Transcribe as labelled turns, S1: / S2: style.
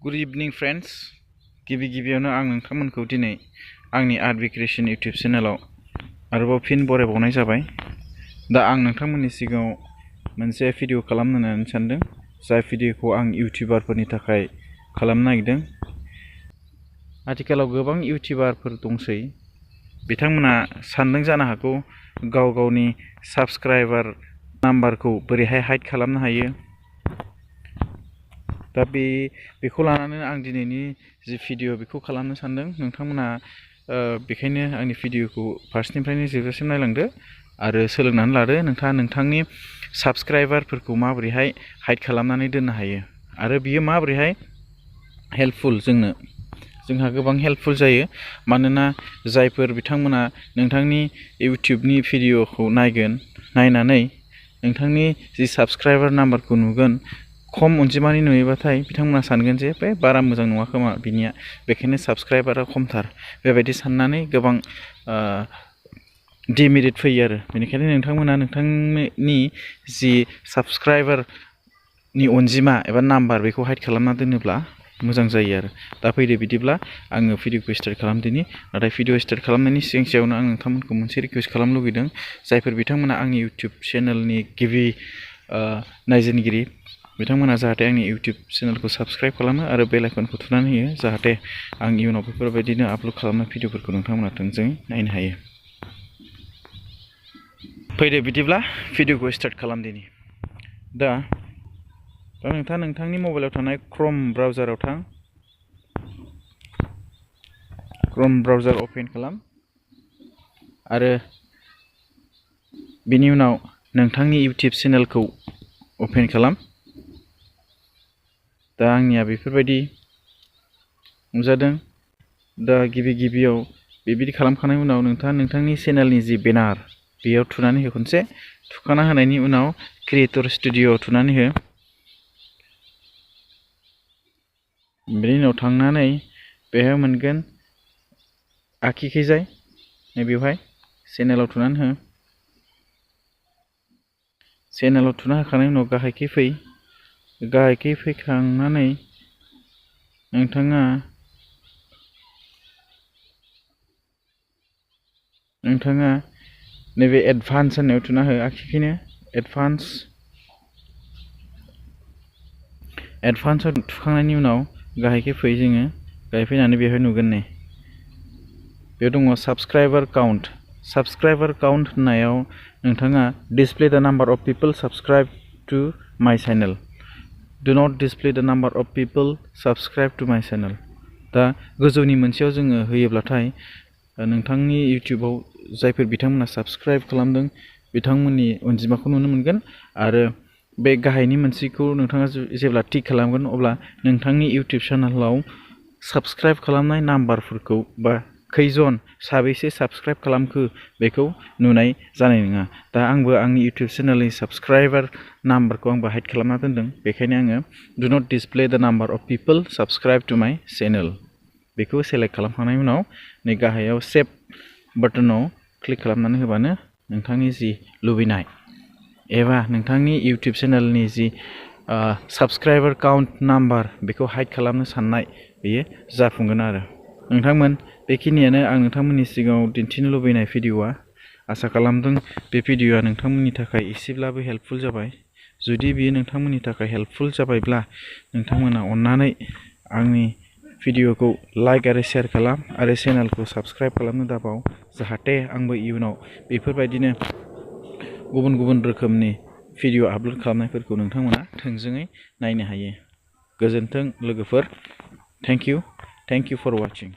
S1: Good evening friends. गिबियावनो आं नोंथांमोनखौ दिनै आंनि R.B CREATION YouTube चेनेलाव आरोबाव फिन बरायबावनाय जाबाय। दा आं नोंथांमोननि सिगाङाव मोनसे भिडिअ खालामनो होननानै सानदों। जाय भिडिअखौ आं इउटिउबारफोरनि थाखाय खालामनो नागिरदों। आथिखालाव गोबां इउटिउबारफोर दंसै। बिथांमोना सानदों जानो हागौ गावनि साबस्क्राइबार नाम्बारखौ बोरैहाय हाइड खालामनो हायो। दा बेखौ लानानै आं दिनैनि जि भिडिअ बेखौ खालामनो सानदों। नोंथांमोना बेखायनो आंनि भिडिअखौ फार्स्टनिफ्रायनो जोबजासिम नायलांदो आरो सोलोंनानै लादो। नोंथाङा नोंथांनि साबस्क्राइबारफोरखौ माबोरैहाय हाइड खालामनानै दोननो हायो आरो बियो माबोरैहाय हेल्पफुल जोंहा गोबां हेल्पफुल जायो। मानोना जायफोर बिथांमोना नोंथांनि इउटिउबनि भिडिअखौ नायनानै नोंथांनि जि साबस्क्राइबार नाम्बारखौ नुगोन खम अनजिमानि नुयोबाथाय बिथांमोना सानगोन जे बे बारा मोजां नङा खोमा बिनिया, बेखायनो साबस्क्राइबारा खमथार बेबायदि साननानै गोबां डिमेरिट फैयो आरो। बेनिखायनो नोंथांमोना नोंथांनि जि साबस्क्राइबारनि अनजिमा एबा नाम्बार बेखौ हाइड खालामना दोनोब्ला मोजां जायो आरो। दा फैदो बिदिब्ला आङो भिडिअखौ स्टार्ट खालामदिनि। नाथाय भिडिअ स्टार्ट खालामनायनि सिगाङावनो आं नोंथांमोनखौ मोनसे रिकुवेस्ट खालामनो लुगैदों। जायफोर बिथांमोना आंनि इउटिउब चेनेलनि गिबि नायजेनगिरि बिथांमोना जाहाथे आंनि इउटिउब चेनेलखौ साबस्क्राइब खालामो आरो बेल आइकनखौ थुनानै होयो, जाहाथे आं इयुनाव बेफोरबायदिनो आपल'ड खालामनाय भिडिअफोरखौ नोंथांमोना थोंजोङै नायनो हायो। फैदो बिदिब्ला भिडिअखौ स्टार्ट खालामदिनि। दा नोंथाङा नोंथांनि मबाइलाव थानाय क्रम ब्राउजाराव थां। क्रम ब्राउजार अपेन खालाम आरो बेनि उनाव नोंथांनि इउटिउब चेनेलखौ अपेन खालाम। दा आंनिया बेफोरबायदि नुजादों। दा गिबियाव बेबायदि खालामखांनायनि उनाव नोंथाङा नोंथांनि चेनेलनि जि बेनार बेयाव थुनानै हो। खनसे थुखाना होनायनि उनाव क्रिएटर स्टुडिअ'आव थुनानै हो। बेनि उनाव थांनानै बेहाय मोनगोन आखिखैजाय नैबेवहाय चेनेलाव थुनानै हो। चेनेलाव थुना होखांनायनि उनाव गाहायखै फै। गाहायखै फैखांनानै नोंथाङा नैबे एडभान्स होननायाव थुना हो। आखिखैनो एडभान्सआव थुखांनायनि उनाव गाहायखै फै। जोङो गाहाय फैनानै बेवहाय नुगोन नै बेयाव दङ साबस्क्राइबार काउन्ट। साबस्क्राइबार काउन्ट होननायाव नोंथाङा display the number of people subscribe to my channel. Do not display the number of people subscribe to my channel. दा गोजौनि मोनसेयाव जोङो होयोब्लाथाय नोंथांनि इउटिउबाव जायफोर बिथांमोना साबस्क्राइब खालामदों बिथांमोननि अनजिमाखौ नुनो मोनगोन। आरो बे गाहायनि मोनसेखौ नोंथाङा जेब्ला टिक खालामगोन अब्ला नोंथांनि इउटिउब चेनेलाव साबस्क्राइब खालामनाय नाम्बारफोरखौ बा खैजन साबैसे साबस्क्राइब खालामखो बेखौ नुनाय जानाय नङा। दा आंबो आंनि इउटिउब चेनेलनि साबस्क्राइबार नाम्बारखौ आंबो हाइड खालामना दोनदों। बेखायनो आङो do not display the number of people subscribe to my channel बेखौ सेलेक्ट खालामखांनायनि उनाव नै गाहायाव सेभ बाटनाव क्लिक खालामनानै होबानो नोंथांनि जि लुबैनाय एबा नोंथांनि इउटिउब चेनेलनि जि साबस्क्राइबार काउन्ट नाम्बार बेखौ हाइड खालामनो साननाय बेयो जाफुंगोन आरो। नोंथांमोन बेखिनियानो आं नोंथांमोननि सिगाङाव दिन्थिनो लुबैनाय भिडिअआ। आसा खालामदों बे भिडिअआ नोंथांमोननि थाखाय एसेब्लाबो हेल्पफुल जाबाय। जुदि बियो नोंथांमोननि थाखाय हेल्पफुल जाबायब्ला नोंथांमोना अननानै आंनि भिडिअखौ लाइक आरो शेयार खालाम आरो चेनेलखौ साबस्क्राइब खालामनो दाबाव, जाहाथे आंबो इयुनाव बेफोरबायदिनो गुबुन रोखोमनि भिडिअ आपल'ड खालामनायफोरखौ नोंथांमोना थोंजोङै नायनो हायो। गोजोन्थों लोगोफोर। Thank you for वाचिं।